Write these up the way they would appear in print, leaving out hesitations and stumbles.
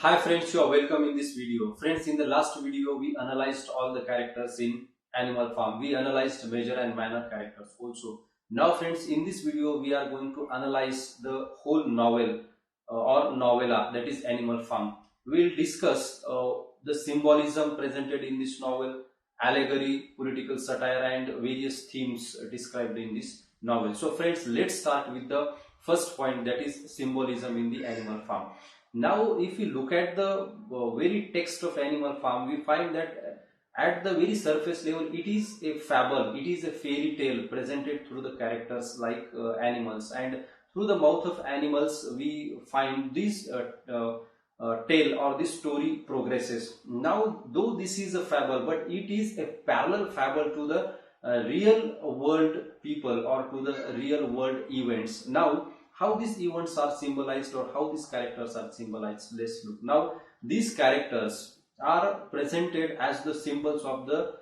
Hi friends, you are welcome in this video. Friends, in the last video we analyzed all the characters in Animal Farm. We analyzed major and minor characters also. Now friends, in this video we are going to analyze the whole novel or novella, that is Animal Farm. We will discuss the symbolism presented in this novel, allegory, political satire and various themes described in this novel. So friends, let's start with the first point, that is symbolism in the Animal Farm. Now, if we look at the very text of Animal Farm, we find that at the very surface level, it is a fable, it is a fairy tale presented through the characters like animals, and through the mouth of animals, we find this tale or this story progresses. Now, though this is a fable, but it is a parallel fable to the real world people or to the real world events. Now, how these events are symbolized or how these characters are symbolized, let's look. Now these characters are presented as the symbols of the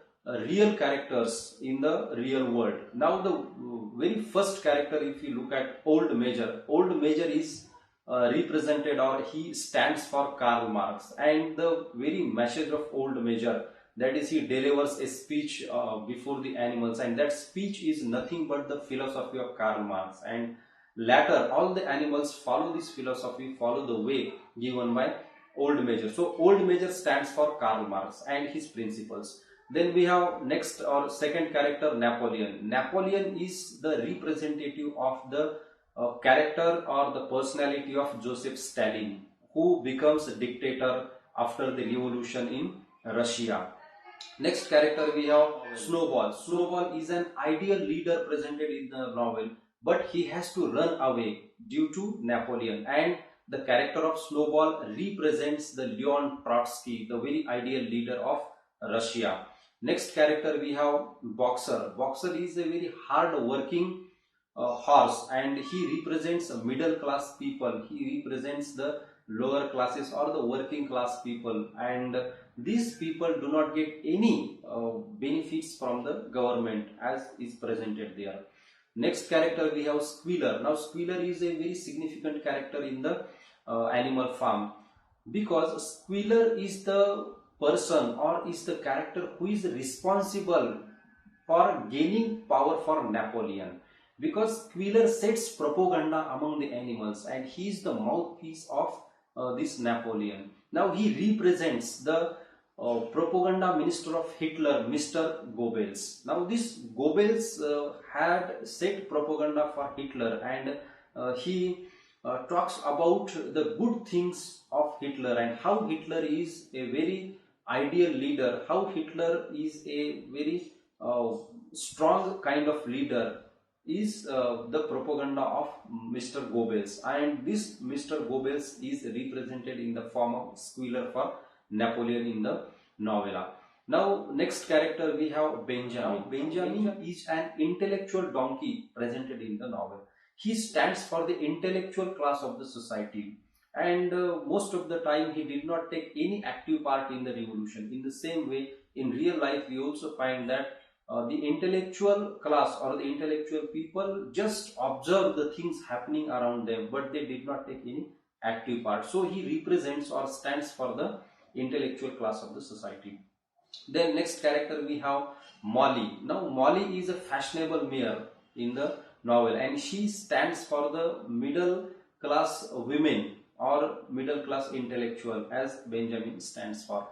real characters in the real world. Now the very first character, if you look at Old Major is represented, or he stands for Karl Marx, and the very message of Old Major, that is, he delivers a speech before the animals, and that speech is nothing but the philosophy of Karl Marx, and later all the animals follow this philosophy, follow the way given by Old Major. So Old Major stands for Karl Marx and his principles. Then we have next or second character, Napoleon. Napoleon is the representative of the character or the personality of Joseph Stalin, who becomes a dictator after the revolution in Russia. Next character we have Snowball. Snowball is an ideal leader presented in the novel, but he has to run away due to Napoleon, and the character of Snowball represents the Leon Trotsky, the very ideal leader of Russia. Next character we have Boxer. Boxer is a very hard working horse, and he represents middle class people. He represents the lower classes or the working class people, and these people do not get any benefits from the government as is presented there. Next character we have Squealer. Now Squealer is a very significant character in the Animal Farm, because Squealer is the person or is the character who is responsible for gaining power for Napoleon, because Squealer sets propaganda among the animals and he is the mouthpiece of this Napoleon. Now he represents the propaganda minister of Hitler, Mr. Goebbels. Now this Goebbels had set propaganda for Hitler, and he talks about the good things of Hitler and how Hitler is a very ideal leader, how Hitler is a very strong kind of leader, is the propaganda of Mr. Goebbels, and this Mr. Goebbels is represented in the form of Squealer for Napoleon in the novella. Now next character we have Benjamin. Benjamin is an intellectual donkey presented in the novel. He stands for the intellectual class of the society, and most of the time he did not take any active part in the revolution. In the same way, in real life we also find that the intellectual class or the intellectual people just observe the things happening around them, but they did not take any active part. So he represents or stands for the intellectual class of the society. Then next character we have Molly. Now Molly is a fashionable mare in the novel, and she stands for the middle class women or middle class intellectual, as Benjamin stands for.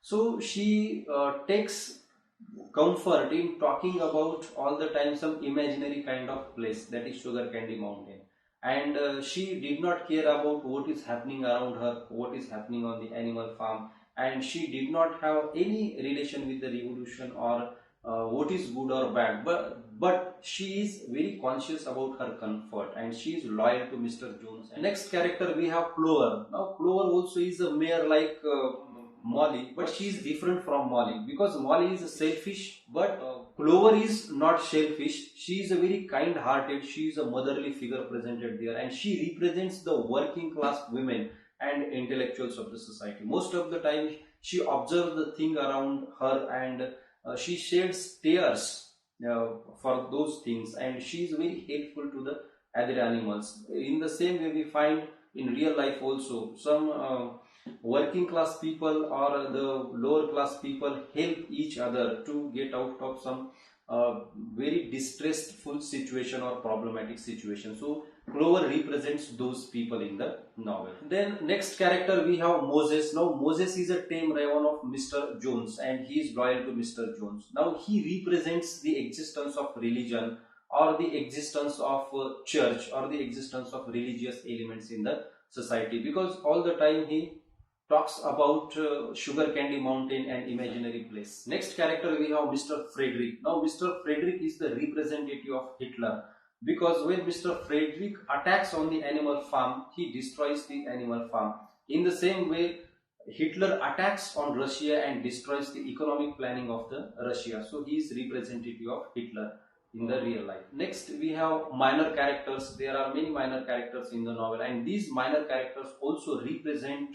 So she takes comfort in talking about all the time some imaginary kind of place, that is Sugar Candy Mountain, and she did not care about what is happening around her, what is happening on the Animal Farm, and she did not have any relation with the revolution or what is good or bad, but she is very conscious about her comfort and she is loyal to Mr. Jones. And next character we have Clover. Now Clover also is a mare like Molly, but she is different from Molly, because Molly is selfish, but Clover is not selfish. She is a very kind-hearted, she is a motherly figure presented there, and she represents the working class women and intellectuals of the society. Most of the time she observes the thing around her, and she sheds tears for those things, and she is very helpful to the other animals. In the same way we find in real life also some working class people or the lower class people help each other to get out of some very distressful situation or problematic situation. So Clover represents those people in the novel. Then next character we have Moses. Now Moses is a tame raven of Mr. Jones and he is loyal to Mr. Jones. Now he represents the existence of religion or the existence of church or the existence of religious elements in the society, because all the time he talks about sugar candy mountain and imaginary place. Next character we have Mr. Frederick. Now Mr. Frederick is the representative of Hitler, because when Mr. Frederick attacks on the animal farm, he destroys the animal farm. In the same way, Hitler attacks on Russia and destroys the economic planning of the Russia. So he is representative of Hitler in the real life. Next we have minor characters. There are many minor characters in the novel, and these minor characters also represent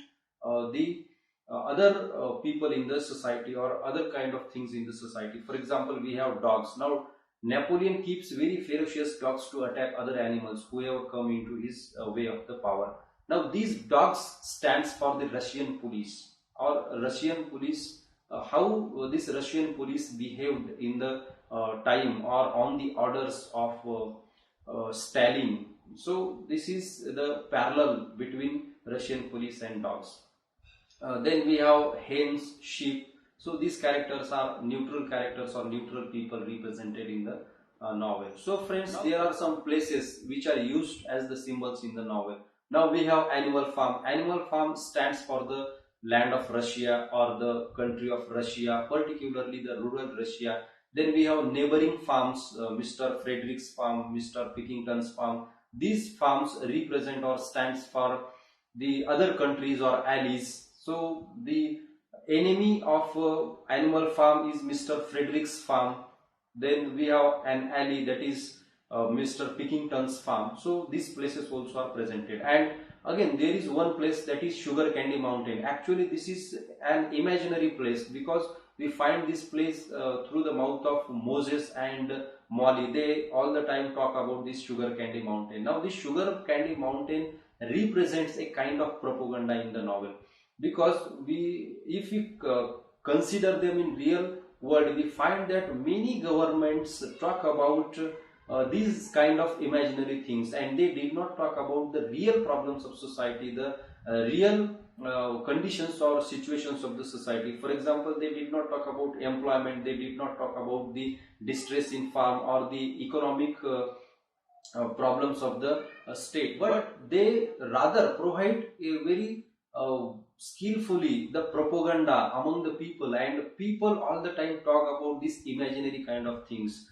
the other people in the society or other kind of things in the society. For example, we have dogs. Now Napoleon keeps very ferocious dogs to attack other animals whoever come into his way of the power. Now these dogs stands for the Russian police or Russian police. How this Russian police behaved in the time or on the orders of Stalin. So this is the parallel between Russian police and dogs. Then we have hens, sheep. So these characters are neutral characters or neutral people represented in the novel. So friends, there are some places which are used as the symbols in the novel. Now we have animal farm. Animal farm stands for the land of Russia or the country of Russia, particularly the rural Russia. Then we have neighboring farms, Mr. Frederick's farm, Mr. Pickington's farm. These farms represent or stands for the other countries or allies. So the enemy of animal farm is Mr. Frederick's farm. Then we have an ally, that is Mr. Pickington's farm. So these places also are presented. And again, there is one place, that is Sugar Candy Mountain. Actually this is an imaginary place, because we find this place through the mouth of Moses and Molly. They all the time talk about this Sugar Candy Mountain. Now this Sugar Candy Mountain represents a kind of propaganda in the novel, because if we consider them in real world, we find that many governments talk about these kind of imaginary things, and they did not talk about the real problems of society, the real conditions or situations of the society. For example, they did not talk about employment, they did not talk about the distress in farm or the economic problems of the state, but they rather provide a very skillfully the propaganda among the people, and people all the time talk about these imaginary kind of things.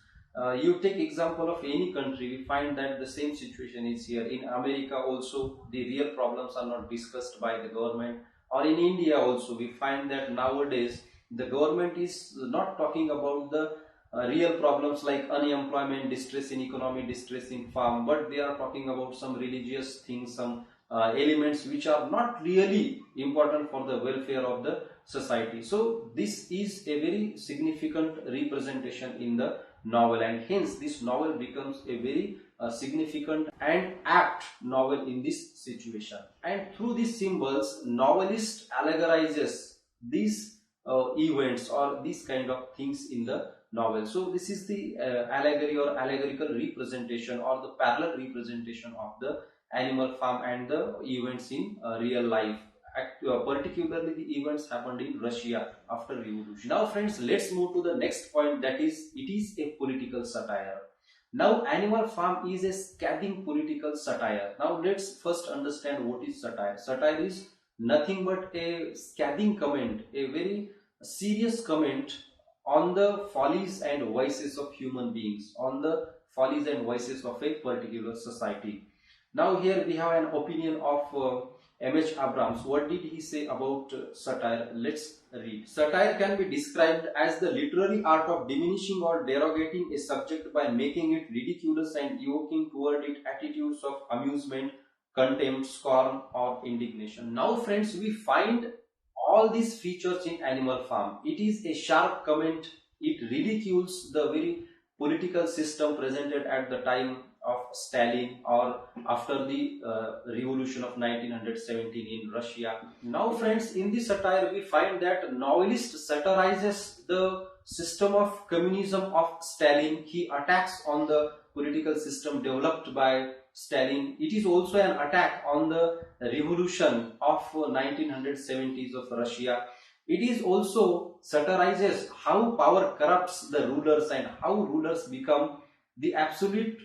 You take example of any country, we find that the same situation is here. In America also, the real problems are not discussed by the government, or in India also we find that nowadays the government is not talking about the real problems like unemployment, distress in economy, distress in farm, but they are talking about some religious things, some elements which are not really important for the welfare of the society. So this is a very significant representation in the novel, and hence this novel becomes a very significant and apt novel in this situation. And through these symbols, novelist allegorizes these events or these kind of things in the novel. So this is the allegory or allegorical representation or the parallel representation of the animal farm and the events in real life. Particularly the events happened in Russia after revolution. Now friends, let's move to the next point, that is it is a political satire. Now Animal Farm is a scathing political satire. Now let's first understand what is satire. Satire is nothing but a scathing comment, a very serious comment on the follies and vices of human beings, on the follies and vices of a particular society. Now here we have an opinion of M.H. Abrams. What did he say about satire? Let's read. Satire can be described as the literary art of diminishing or derogating a subject by making it ridiculous and evoking toward it attitudes of amusement, contempt, scorn or indignation. Now friends, we find all these features in Animal Farm. It is a sharp comment. It ridicules the very political system presented at the time of Stalin, or after the revolution of 1917 in Russia. Now friends, in this satire we find that novelist satirizes the system of communism of Stalin. He attacks on the political system developed by Stalin. It is also an attack on the revolution of 1970s of Russia. It is also satirizes how power corrupts the rulers and how rulers become the absolute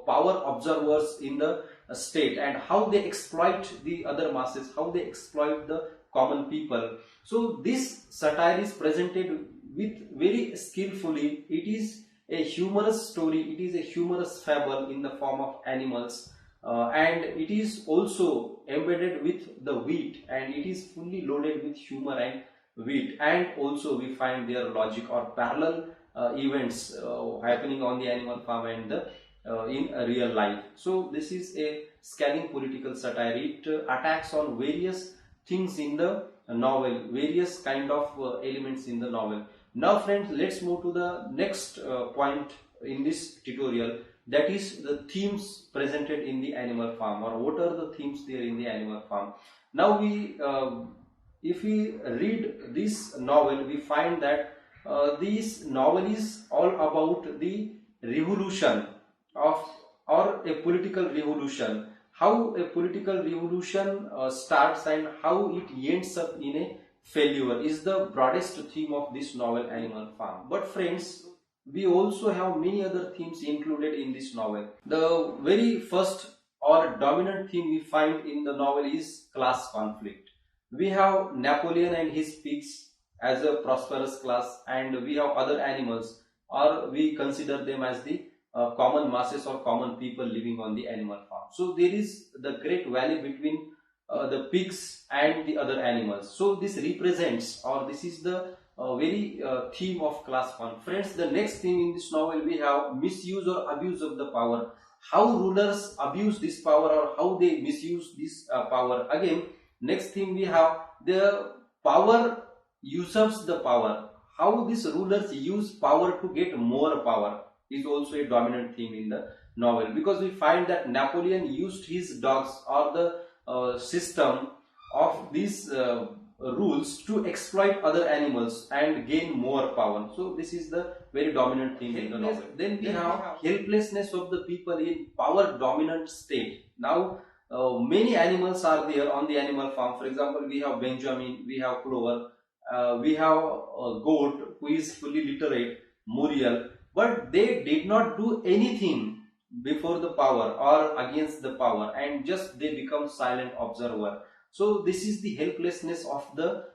power observers in the state, and how they exploit the other masses, how they exploit the common people. So this satire is presented with very skillfully. It is a humorous story, it is a humorous fable in the form of animals, and it is also embedded with the wit, and it is fully loaded with humor and wit. And also we find their logic or parallel events happening on the animal farm and the in real life. So this is a scathing political satire. It attacks on various things in the novel, various kind of elements in the novel. Now friends, let's move to the next point in this tutorial, that is the themes presented in the animal farm, or what are the themes there in the animal farm. Now we if we read this novel, we find that this novel is all about the revolution of, or a political revolution, how a political revolution starts and how it ends up in a failure is the broadest theme of this novel Animal Farm. But friends, we also have many other themes included in this novel. The very first or dominant theme we find in the novel is class conflict. We have Napoleon and his pigs as a prosperous class, and we have other animals, or we consider them as the common masses or common people living on the animal farm. So there is the great valley between the pigs and the other animals. So this represents, or this is the very theme of class conflict. Friends, the next theme in this novel, we have misuse or abuse of the power. How rulers abuse this power, or how they misuse this power. Again, next theme we have the power usurps the power. How these rulers use power to get more power is also a dominant theme in the novel, because we find that Napoleon used his dogs or the system of these rules to exploit other animals and gain more power. So this is the very dominant theme in the novel. Then we have helplessness of the people in power dominant state. Now many animals are there on the animal farm. For example, we have Benjamin, we have Clover, we have a goat who is fully literate, Muriel, but they did not do anything before the power or against the power, and just they become silent observer. So this is the helplessness of the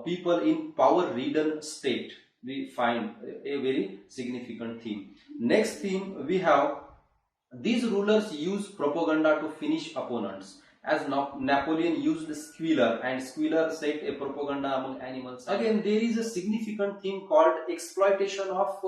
people in power ridden state. We find a very significant theme. Next theme we have, these rulers use propaganda to finish opponents. As Napoleon used squealer, and squealer set a propaganda among animals. Again, there is a significant theme called exploitation of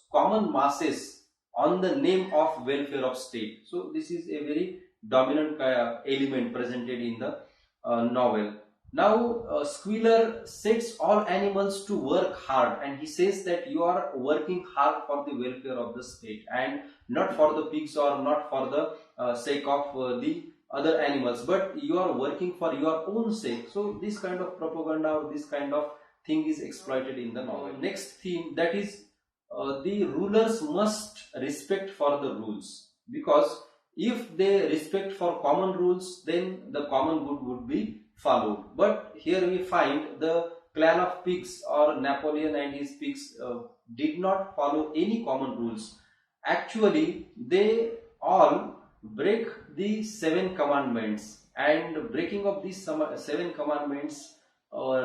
common masses on the name of welfare of state. So this is a very dominant element presented in the novel. Now squealer sets all animals to work hard, and he says that you are working hard for the welfare of the state and not for the pigs or not for the sake of the other animals, but you are working for your own sake. So this kind of propaganda or this kind of thing is exploited in the novel. Next theme, that is the rulers must respect for the rules, because if they respect for common rules, then the common good would be followed. But here we find the clan of pigs, or Napoleon and his pigs, did not follow any common rules. Actually, they all break the 7 commandments, and breaking of these 7 commandments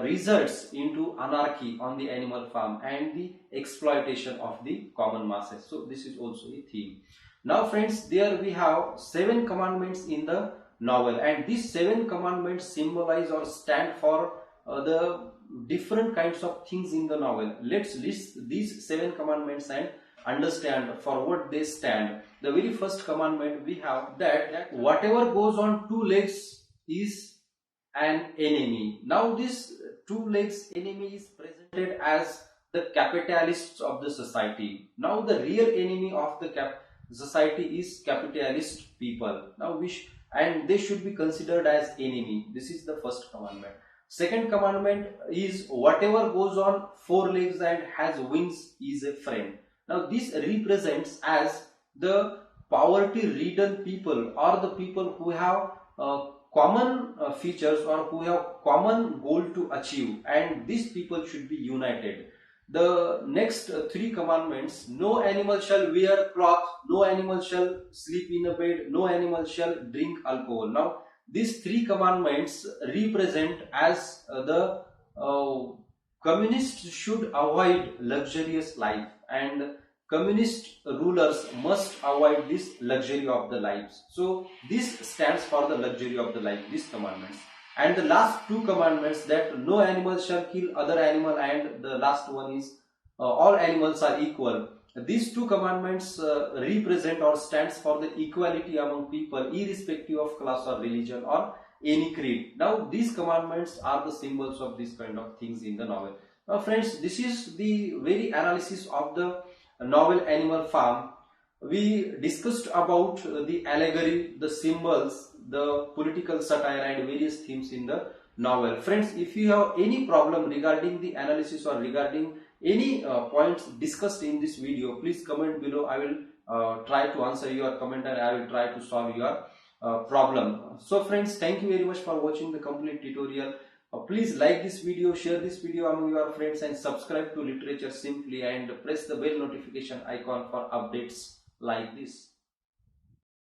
results into anarchy on the animal farm and the exploitation of the common masses. So this is also a theme. Now friends, there we have 7 commandments in the novel, and these 7 commandments symbolize or stand for the different kinds of things in the novel. Let's list these 7 commandments and understand for what they stand. The very first commandment we have that whatever goes on 2 legs is an enemy. Now this 2 legs enemy is presented as the capitalists of the society. Now the real enemy of the society is capitalist people. Now and they should be considered as enemy. This is the first commandment. Second commandment is whatever goes on four legs and has wings is a friend. Now this represents as the poverty ridden people, or the people who have common features or who have common goal to achieve, and these people should be united. The next three commandments: no animal shall wear cloth, no animal shall sleep in a bed, no animal shall drink alcohol. Now these three commandments represent as the communists should avoid luxurious life, and communist rulers must avoid this luxury of the lives. So this stands for the luxury of the life, these commandments. And the last two commandments, that no animal shall kill other animal, and the last one is all animals are equal. These two commandments represent or stands for the equality among people, irrespective of class or religion or any creed. Now these commandments are the symbols of these kind of things in the novel. Now friends, this is the very analysis of the novel Animal Farm. We discussed about the allegory, the symbols, the political satire and various themes in the novel. Friends, if you have any problem regarding the analysis or regarding any points discussed in this video, please comment below. I will try to answer your comment and I will try to solve your problem. So friends, thank you very much for watching the complete tutorial. Please like this video, share this video among your friends, and subscribe to Literature Simply and press the bell notification icon for updates like this.